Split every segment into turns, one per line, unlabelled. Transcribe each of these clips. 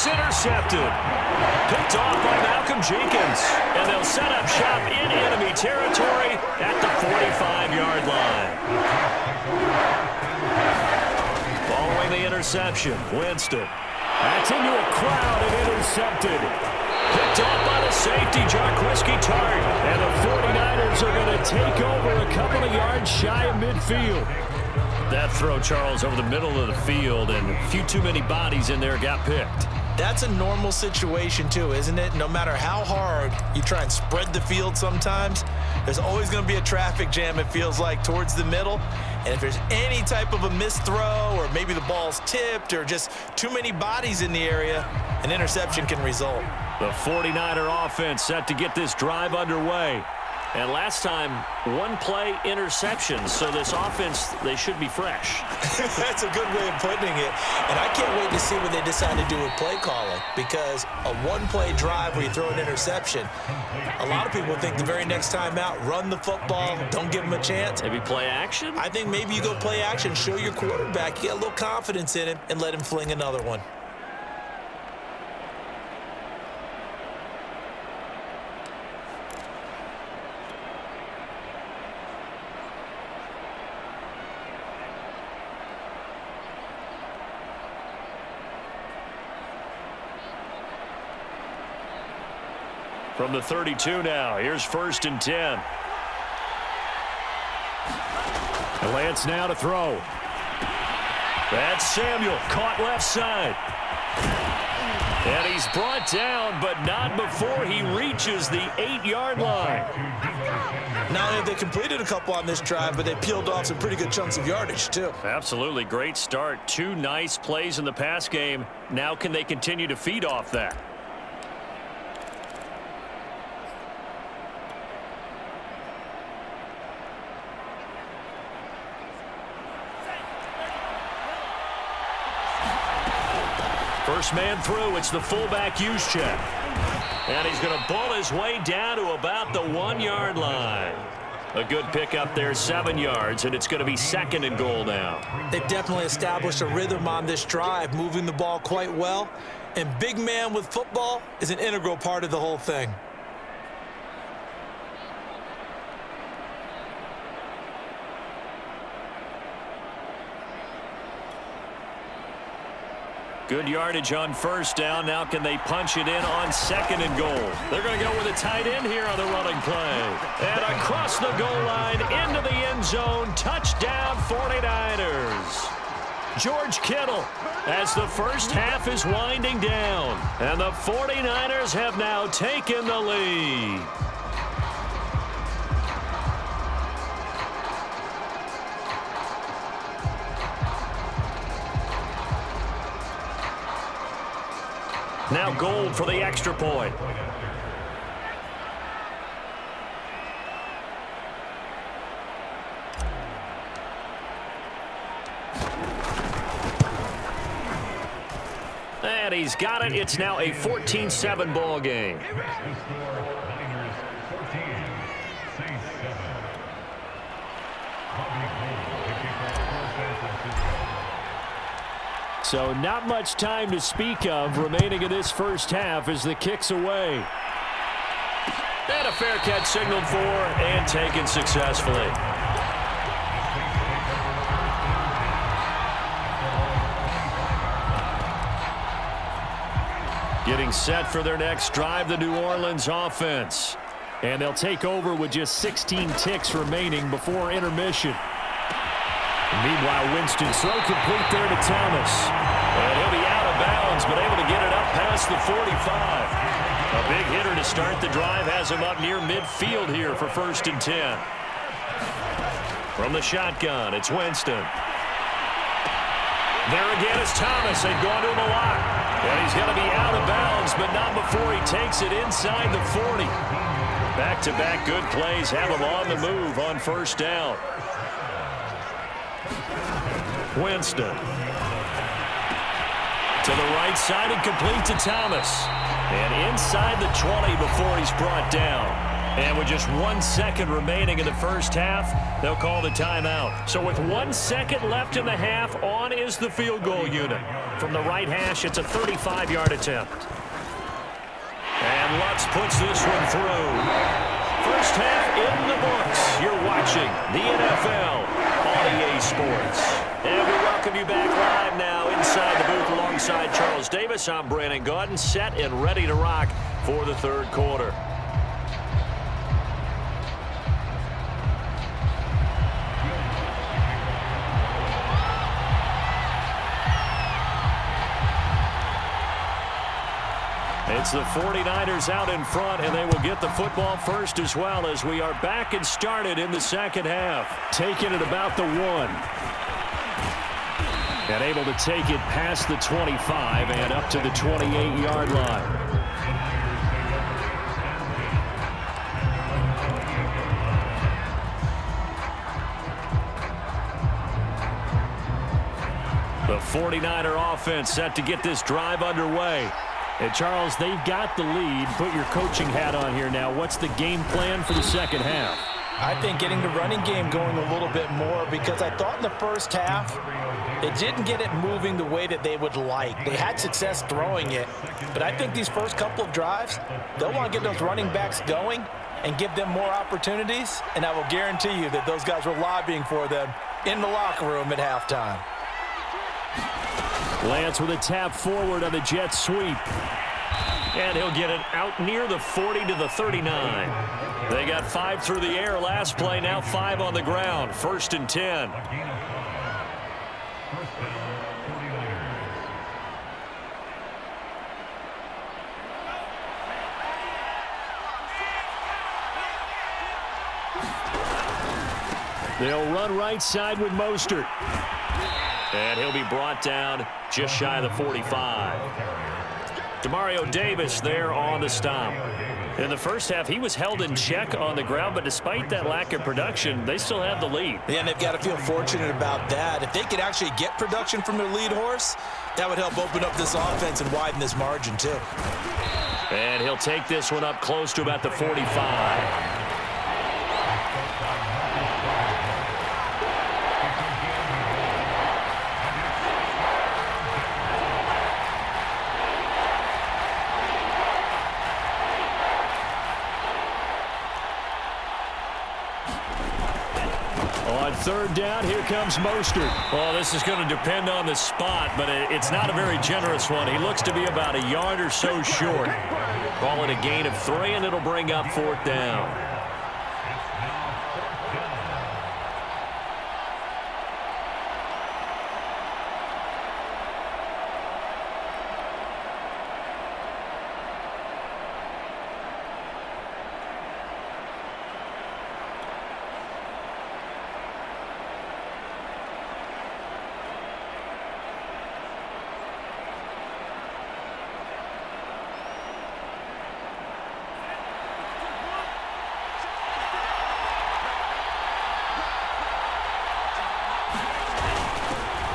It's intercepted. Picked off by Malcolm Jenkins. And they'll set up shop in enemy territory at the 45-yard line. Following the interception, Winston. That's into a crowd and intercepted. Picked off by the safety, Jarquiski Tart. And the 49ers are going to take over a couple of yards shy of midfield. That throw, Charles, over the middle of the field, and a few too many bodies in there got picked.
That's a normal situation, too, isn't it? No matter how hard you try and spread the field sometimes, there's always going to be a traffic jam, it feels like, towards the middle. And if there's any type of a missed throw or maybe the ball's tipped or just too many bodies in the area, an interception can result.
The 49er offense set to get this drive underway. And last time, one-play interceptions, so this offense, they should be fresh.
That's a good way of putting it. And I can't wait to see what they decide to do with play calling, because a one-play drive where you throw an interception, a lot of people think the very next time out, run the football, don't give them a chance.
Maybe play action?
I think maybe you go play action, show your quarterback, get a little confidence in him, and let him fling another one.
From the 32 now, here's 1st and 10. Lance now to throw. That's Samuel, caught left side. And he's brought down, but not before he reaches the 8-yard line.
Not only have they completed a couple on this drive, but they peeled off some pretty good chunks of yardage, too.
Absolutely, great start. 2 nice plays in the pass game. Now can they continue to feed off that? First man through, it's the fullback Juszczyk. And he's going to bull his way down to about the 1-yard line. A good pickup there, 7 yards, and it's going to be 2nd and goal now.
They've definitely established a rhythm on this drive, moving the ball quite well. And big man with football is an integral part of the whole thing.
Good yardage on 1st down. Now can they punch it in on 2nd and goal? They're going to go with a tight end here on the running play. And across the goal line into the end zone. Touchdown 49ers. George Kittle as the first half is winding down. And the 49ers have now taken the lead. Now Gold for the extra point. And he's got it. It's now a 14-7 ball game. So not much time to speak of remaining in this first half as the kick's away. And a fair catch signaled for and taken successfully. Getting set for their next drive, the New Orleans offense. And they'll take over with just 16 ticks remaining before intermission. Meanwhile, Winston's throw complete there to Thomas. And he'll be out of bounds, but able to get it up past the 45. A big hitter to start the drive has him up near midfield here for 1st and 10. From the shotgun, it's Winston. There again is Thomas. They've gone to him a lot. And he's going to be out of bounds, but not before he takes it inside the 40. Back-to-back good plays have him on the move on 1st down. Winston to the right side and complete to Thomas. And inside the 20 before he's brought down. And with just 1 second remaining in the first half, they'll call the timeout. So with 1 second left in the half, on is the field goal unit. From the right hash, it's a 35-yard attempt. And Lutz puts this one through. First half in the books. You're watching the NFL on EA Sports. And we welcome you back live now inside the booth alongside Charles Davis. I'm Brandon Gaudin, set and ready to rock for the third quarter. It's the 49ers out in front, and they will get the football first as well as we are back and started in the second half. Taking it about the 1. And able to take it past the 25 and up to the 28-yard line. The 49er offense set to get this drive underway. And Charles, they've got the lead. Put your coaching hat on here now. What's the game plan for the second half?
I think getting the running game going a little bit more, because I thought in the first half they didn't get it moving the way that they would like. They had success throwing it, but I think these first couple of drives, they'll want to get those running backs going and give them more opportunities, and I will guarantee you that those guys were lobbying for them in the locker room at halftime.
Lance with a tap forward on the jet sweep. And he'll get it out near the 40 to the 39. They got 5 through the air last play, now 5 on the ground. 1st and 10. They'll run right side with Mostert. And he'll be brought down just shy of the 45. Demario Davis there on the stop. In the first half, he was held in check on the ground, but despite that lack of production, they still have the lead.
Yeah, and they've got to feel fortunate about that. If they could actually get production from their lead horse, that would help open up this offense and widen this margin too.
And he'll take this one up close to about the 45. On 3rd down, here comes Mostert. Well, this is going to depend on the spot, but it's not a very generous one. He looks to be about a yard or so short. Call it a gain of 3, and it'll bring up 4th down.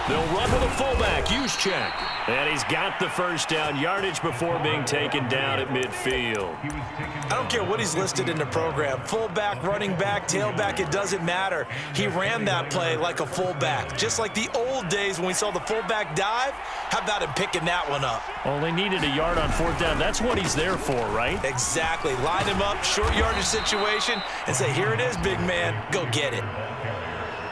They'll run to the fullback, use check. And he's got the first down, yardage before being taken down at midfield.
I don't care what he's listed in the program. Fullback, running back, tailback, it doesn't matter. He ran that play like a fullback, just like the old days when we saw the fullback dive. How about him picking that one up?
Well, they needed a yard on 4th down. That's what he's there for, right?
Exactly. Line him up, short yardage situation, and say, here it is, big man. Go get it.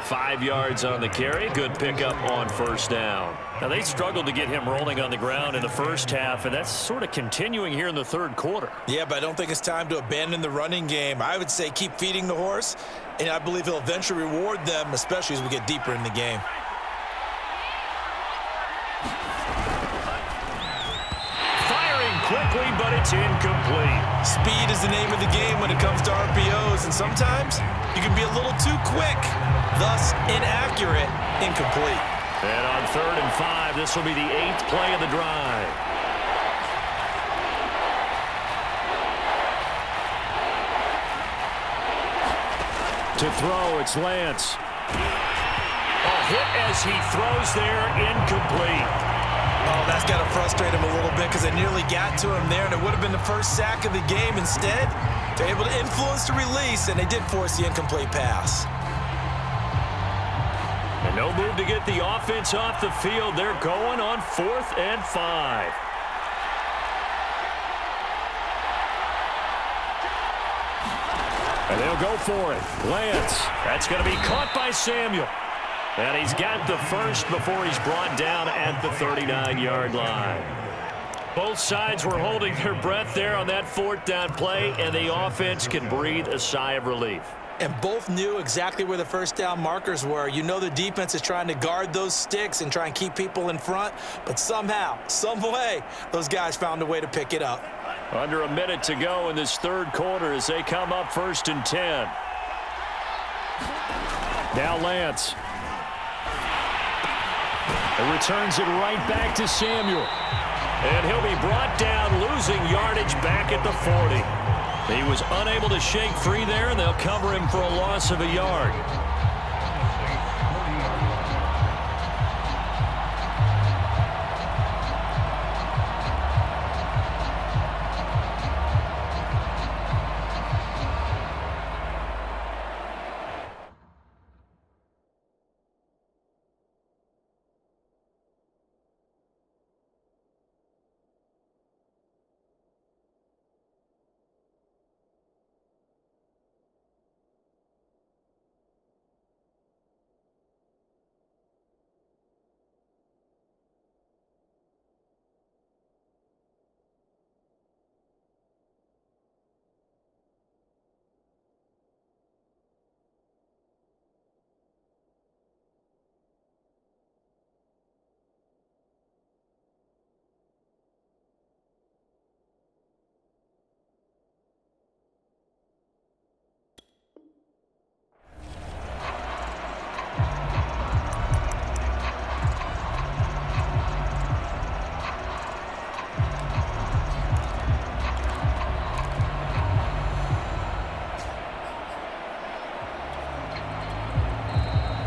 5 yards on the carry. Good pickup on 1st down. Now, they struggled to get him rolling on the ground in the first half, and that's sort of continuing here in the 3rd quarter.
Yeah, but I don't think it's time to abandon the running game. I would say keep feeding the horse, and I believe he'll eventually reward them, especially as we get deeper in the game.
Firing quickly, but it's incomplete.
Speed is the name of the game when it comes to RPOs, and sometimes you can be a little too quick, thus inaccurate, incomplete.
And on 3rd and 5, this will be the 8th play of the drive. To throw, it's Lance. A hit as he throws there, incomplete.
Oh, that's got to frustrate him a little bit because they nearly got to him there, and it would have been the first sack of the game. Instead, they're able to influence the release, and they did force the incomplete pass.
And No move to get the offense off the field. They're going on 4th and 5. And they'll go for it. Lance. That's going to be caught by Samuel. And he's got the first before he's brought down at the 39-yard line. Both sides were holding their breath there on that 4th down play, and the offense can breathe a sigh of relief.
And both knew exactly where the first down markers were. You know the defense is trying to guard those sticks and try and keep people in front, but somehow, some way, those guys found a way to pick it up.
Under a minute to go in this 3rd quarter as they come up 1st and 10. Now Lance. And returns it right back to Samuel. And he'll be brought down, losing yardage back at the 40. He was unable to shake free there, and they'll cover him for a loss of a yard.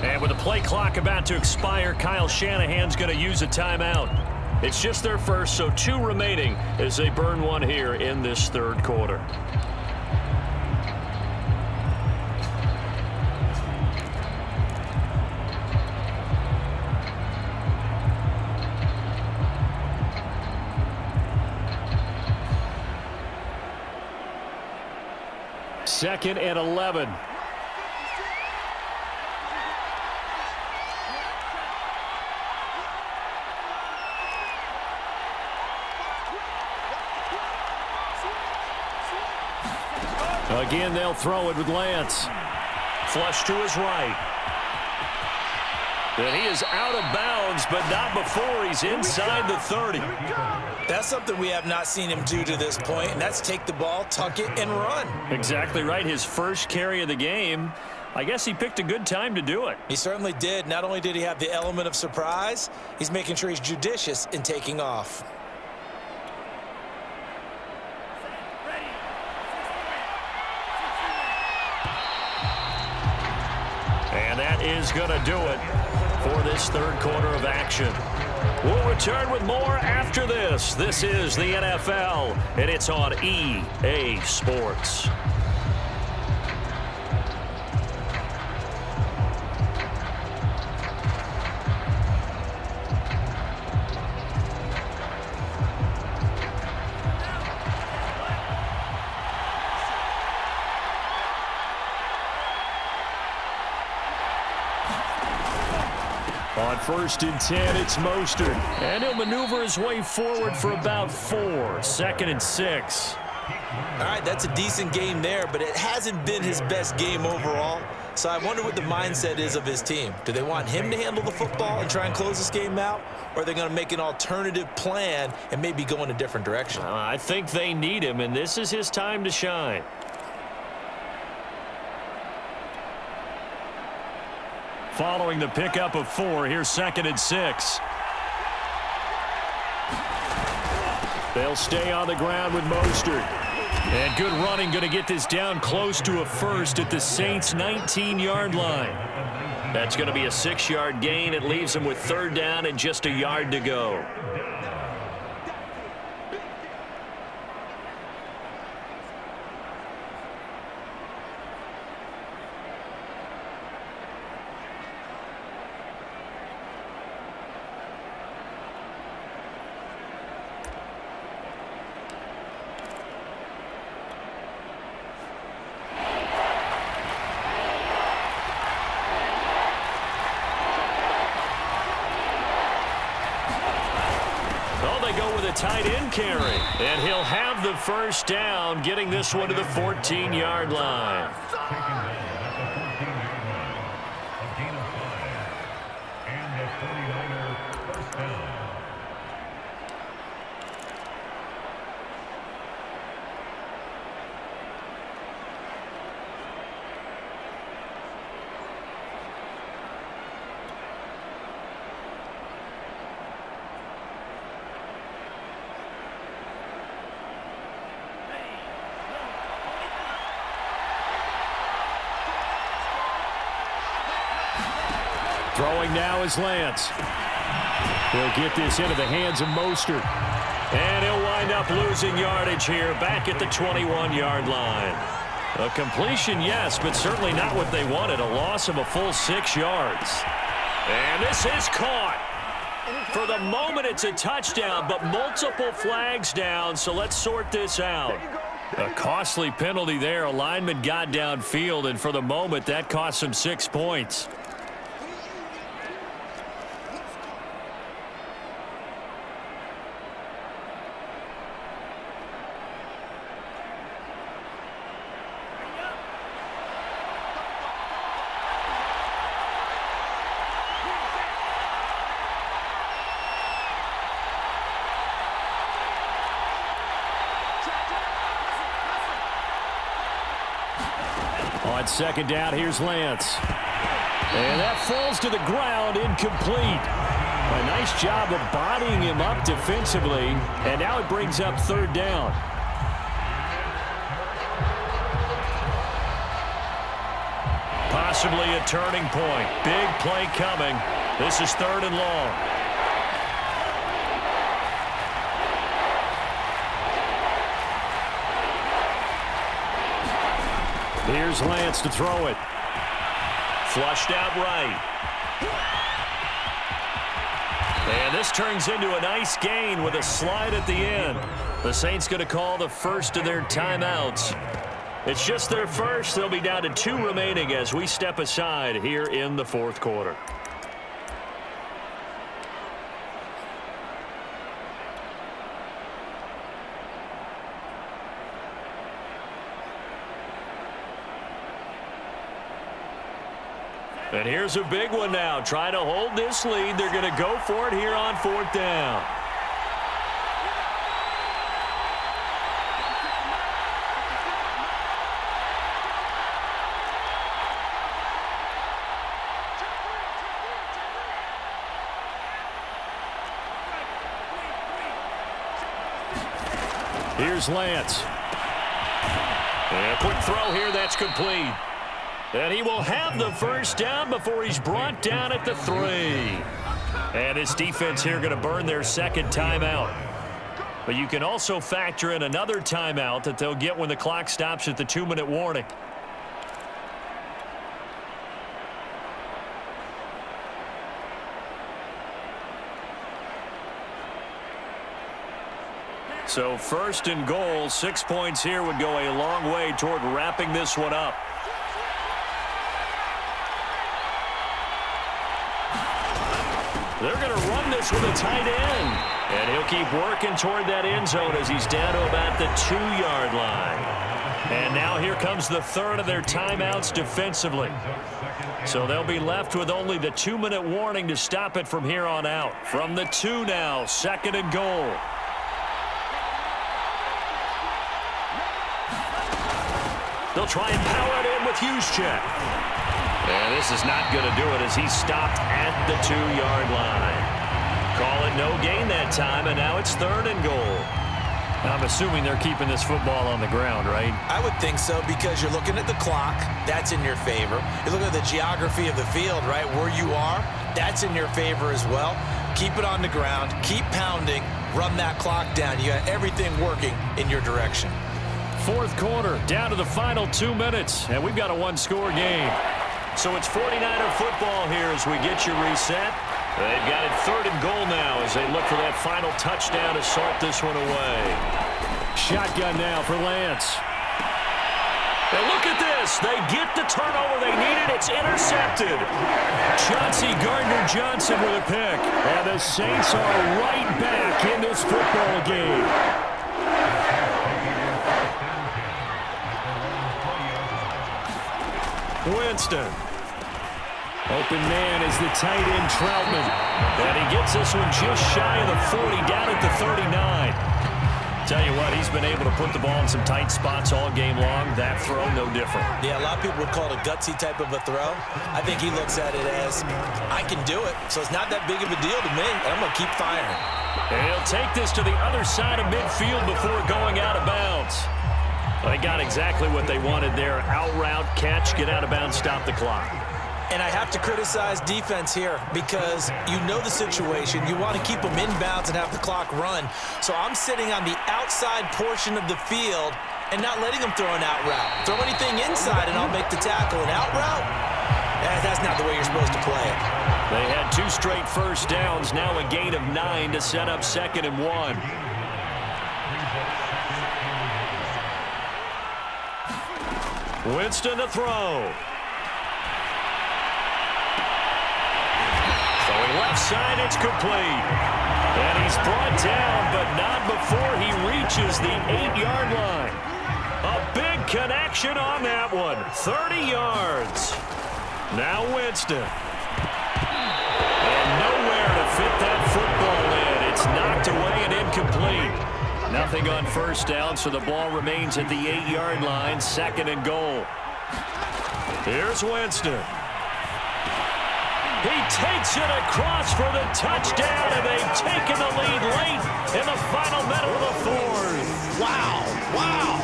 And with the play clock about to expire, Kyle Shanahan's going to use a timeout. It's just their first, so 2 remaining as they burn one here in this 3rd quarter. Second and 11. Again, they'll throw it with Lance. Flush to his right. And he is out of bounds, but not before he's inside the 30.
That's something we have not seen him do to this point, and that's take the ball, tuck it, and run.
Exactly right. His first carry of the game. I guess he picked a good time to do it.
He certainly did. Not only did he have the element of surprise, he's making sure he's judicious in taking off.
And that is going to do it for this 3rd quarter of action. We'll return with more after this. This is the NFL, and it's on EA Sports. On 1st and 10, it's Mostert. And he'll maneuver his way forward for about 4. 2nd and 6.
All right, that's a decent game there, but it hasn't been his best game overall. So I wonder what the mindset is of his team. Do they want him to handle the football and try and close this game out? Or are they going to make an alternative plan and maybe go in a different direction?
I think they need him, and this is his time to shine. Following the pickup of 4, here's 2nd and 6. They'll stay on the ground with Mostert. And good running, going to get this down close to a first at the Saints' 19-yard line. That's going to be a 6-yard gain. It leaves them with 3rd down and just a yard to go. go with a tight end carry. And he'll have the first down, getting this one to the 14-yard line. Throwing now is Lance. He'll get this into the hands of Mostert. And he'll wind up losing yardage here back at the 21-yard line. A completion, yes, but certainly not what they wanted. A loss of a full 6 yards. And this is caught. For the moment, it's a touchdown, but multiple flags down, so let's sort this out. A costly penalty there. A lineman got downfield, and for the moment, that cost him 6 points. On second down, here's Lance. And that falls to the ground, incomplete. A nice job of bodying him up defensively, and now it brings up third down. Possibly a turning point. Big play coming. This is third and long. Here's Lance to throw it. Flushed out right. And this turns into a nice gain with a slide at the end. The Saints going to call the first of their timeouts. It's just their first. They'll be down to 2 remaining as we step aside here in the fourth quarter. And here's a big one now. Trying to hold this lead. They're going to go for it here on fourth down. Here's Lance. And a quick throw here. That's complete. And he will have the first down before he's brought down at the 3. And his defense here going to burn their second timeout. But you can also factor in another timeout that they'll get when the clock stops at the 2-minute warning. So first and goal, 6 points here would go a long way toward wrapping this one up. They're going to run this with a tight end. And he'll keep working toward that end zone as he's down to about the 2-yard line. And now here comes the third of their timeouts defensively. So they'll be left with only the 2-minute warning to stop it from here on out. From the 2 now, second and goal. They'll try and power it in with Juszczyk. And this is not going to do it as he's stopped at the 2-yard line. Call it no gain that time, and now it's third and goal. I'm assuming they're keeping this football on the ground, right?
I would think so because you're looking at the clock. That's in your favor. You're looking at the geography of the field, right? Where you are, that's in your favor as well. Keep it on the ground. Keep pounding. Run that clock down. You got everything working in your direction.
Fourth quarter, down to the final 2 minutes, and we've got a one-score game. So it's 49er football here as we get you reset. They've got it third and goal now as they look for that final touchdown to salt this one away. Shotgun now for Lance. And look at this. They get the turnover they needed. It's intercepted. Chauncey Gardner-Johnson with a pick. And the Saints are right back in this this football game. Winston. Open man is the tight end Troutman. And he gets this one just shy of the 40, down at the 39. Tell you what, he's been able to put the ball in some tight spots all game long. That throw, no different.
Yeah, a lot of people would call it a gutsy type of a throw. I think he looks at it as, I can do it, so it's not that big of a deal to me, and I'm going to keep firing.
And he'll take this to the other side of midfield before going out of bounds. They got exactly what they wanted there. Out route, catch, get out of bounds, stop the clock.
And I have to criticize defense here because you know the situation. You want to keep them inbounds and have the clock run. So I'm sitting on the outside portion of the field and not letting them throw an out route. Throw anything inside and I'll make the tackle. An out route? That's not the way you're supposed to play it.
They had 2 straight first downs, now a gain of 9 to set up 2nd and 1. Winston to throw. Left side, it's complete. And he's brought down, but not before he reaches the 8-yard line. A big connection on that one. 30 yards. Now Winston. And nowhere to fit that football in. It's knocked away and incomplete. Nothing on first down, so the ball remains at the 8-yard line. 2nd and goal. Here's Winston. He takes it across for the touchdown, and they've taken the lead late in the final minute of the 4th.
Wow, wow.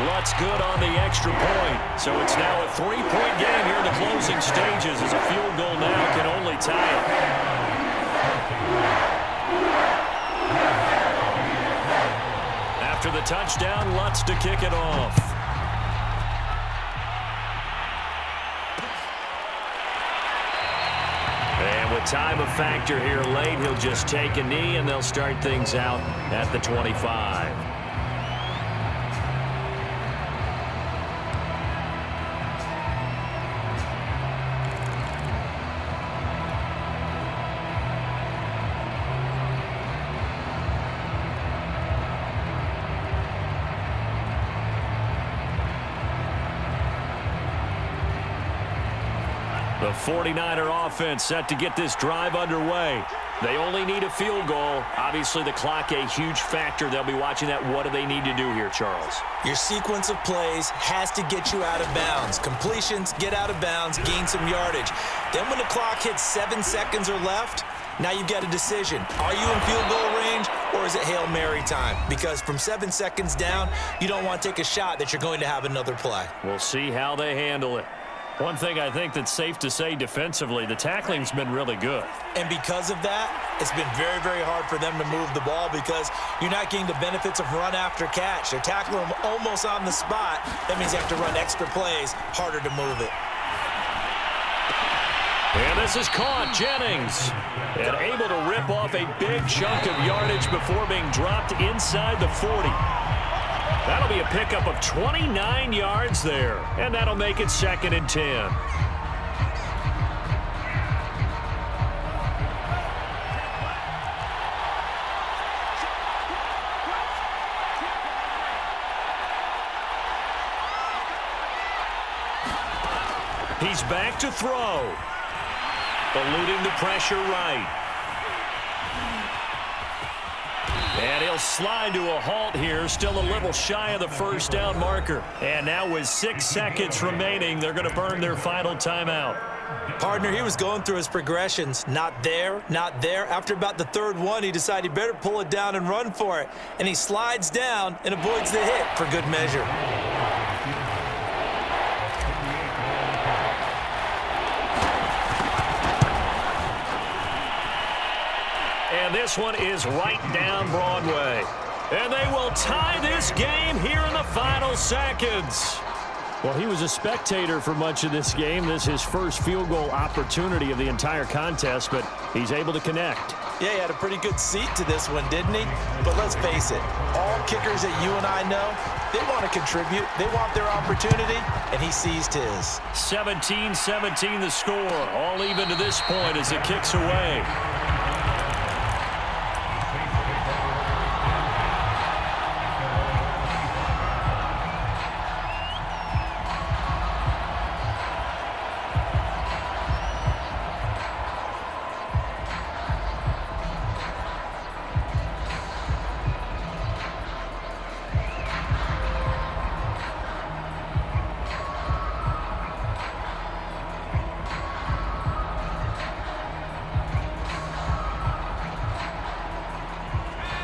Lutt's good on the extra point, so it's now a 3-point game here in the closing stages as a field goal now can only tie it. After the touchdown, Lutt's to kick it off. And with time a factor here late, he'll just take a knee and they'll start things out at the 25. The 49er offense set to get this drive underway. They only need a field goal. Obviously, the clock a huge factor. They'll be watching that. What do they need to do here, Charles?
Your sequence of plays has to get you out of bounds. Completions, get out of bounds, gain some yardage. Then when the clock hits 7 seconds or left, now you've got a decision. Are you in field goal range or is it Hail Mary time? Because from 7 seconds down, you don't want to take a shot that you're going to have another play.
We'll see how they handle it. One thing I think that's safe to say defensively, the tackling's been really good.
And because of that, it's been very, very hard for them to move the ball because you're not getting the benefits of run after catch. They're tackling them almost on the spot. That means they have to run extra plays, harder to move it.
And this is caught. Jennings. And able to rip off a big chunk of yardage before being dropped inside the 40. That'll be a pickup of 29 yards there. And that'll make it 2nd and 10. He's back to throw. Eluding the pressure right. And he'll slide to a halt here, still a little shy of the first down marker. And now with 6 seconds remaining, they're going to burn their final timeout.
Partner, he was going through his progressions. Not there, not there. After about the 3rd one, he decided he better pull it down and run for it. And he slides down and avoids the hit for good measure.
And this one is right down Broadway. And they will tie this game here in the final seconds. Well, he was a spectator for much of this game. This is his first field goal opportunity of the entire contest, but he's able to connect.
Yeah, he had a pretty good seat to this one, didn't he? But let's face it, all kickers that you and I know, they want to contribute. They want their opportunity, and he seized his.
17-17 the score. All even to this point as it kicks away.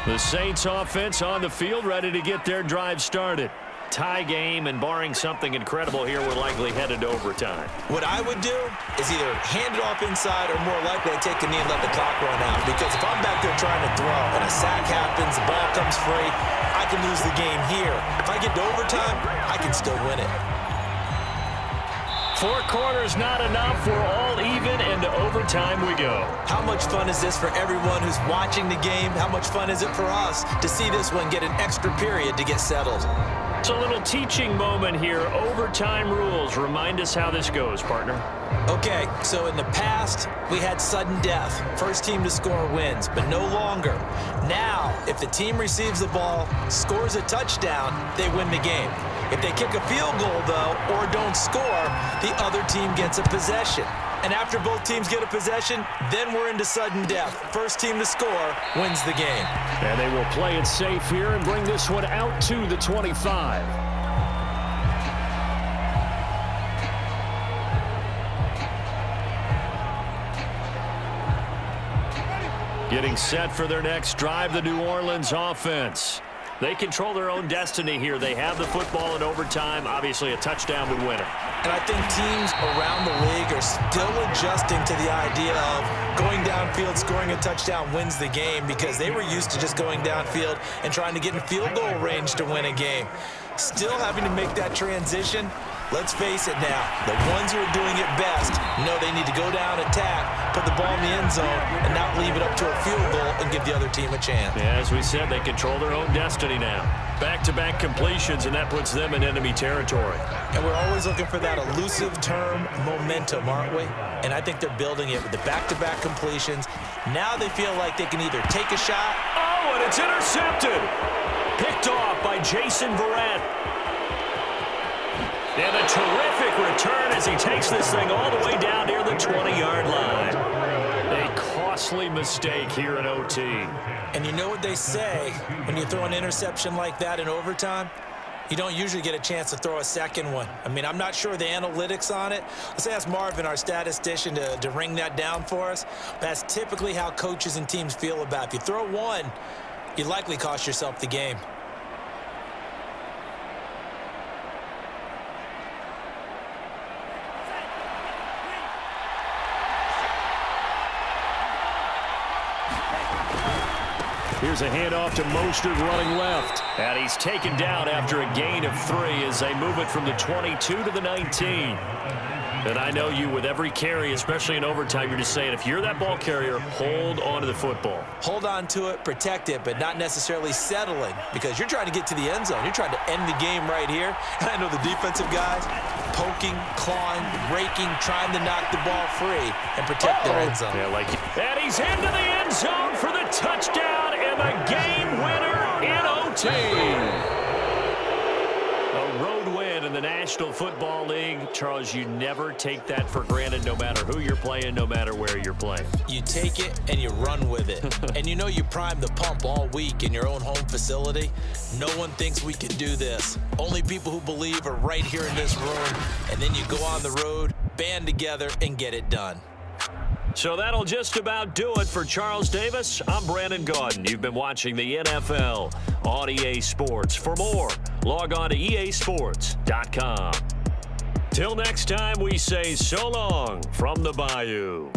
The Saints offense on the field, ready to get their drive started. Tie game, and barring something incredible here, we're likely headed to overtime.
What I would do is either hand it off inside or more likely I take a knee and let the clock run out. Because if I'm back there trying to throw and a sack happens, the ball comes free, I can lose the game here. If I get to overtime, I can still win it.
4 quarters not enough. We're all even, and to overtime we go.
How much fun is this for everyone who's watching the game? How much fun is it for us to see this one get an extra period to get settled?
It's a little teaching moment here. Overtime rules. Remind us how this goes, partner.
Okay, so in the past, we had sudden death. First team to score wins, but no longer. Now, if the team receives the ball, scores a touchdown, they win the game. If they kick a field goal, though, or don't score, the other team gets a possession. And after both teams get a possession, then we're into sudden death. First team to score wins the game.
And they will play it safe here and bring this one out to the 25. Getting set for their next drive, the New Orleans offense. They control their own destiny here. They have the football in overtime. Obviously, a touchdown would win it.
And I think teams around the league are still adjusting to the idea of going downfield, scoring a touchdown wins the game, because they were used to just going downfield and trying to get in field goal range to win a game. Still having to make that transition. Let's face it now, the ones who are doing it best know they need to go down, attack, put the ball in the end zone, and not leave it up to a field goal and give the other team a chance.
Yeah, as we said, they control their own destiny now. Back-to-back completions, and that puts them in enemy territory.
And we're always looking for that elusive term, momentum, aren't we? And I think they're building it with the back-to-back completions. Now they feel like they can either take a shot.
Oh, and it's intercepted. Picked off by Jason Verrett. And a terrific return as he takes this thing all the way down near the 20-yard line. A costly mistake here in OT.
And you know what they say, when you throw an interception like that in overtime, you don't usually get a chance to throw a second one. I mean, I'm not sure the analytics on it. Let's ask Marvin, our statistician, to ring that down for us. That's typically how coaches and teams feel about it. If you throw one, you likely cost yourself the game.
Here's a handoff to Mostert running left. And he's taken down after a gain of 3 as they move it from the 22 to the 19. And I know you, with every carry, especially in overtime, you're just saying, if you're that ball carrier, hold on to the football.
Hold on to it, protect it, but not necessarily settling, because you're trying to get to the end zone. You're trying to end the game right here. And I know the defensive guys poking, clawing, raking, trying to knock the ball free and protect their end zone.
Yeah, and he's into the end zone for the touchdown and the game winner in OT. A road win in the National Football League. Charles, you never take that for granted, no matter who you're playing, no matter where you're playing.
You take it and you run with it. And you know you primed the pump all week in your own home facility. No one thinks we can do this. Only people who believe are right here in this room. And then you go on the road, band together, and get it done.
So that'll just about do it for Charles Davis. I'm Brandon Gaudin. You've been watching the NFL on EA Sports. For more, log on to easports.com. Till next time, we say so long from the Bayou.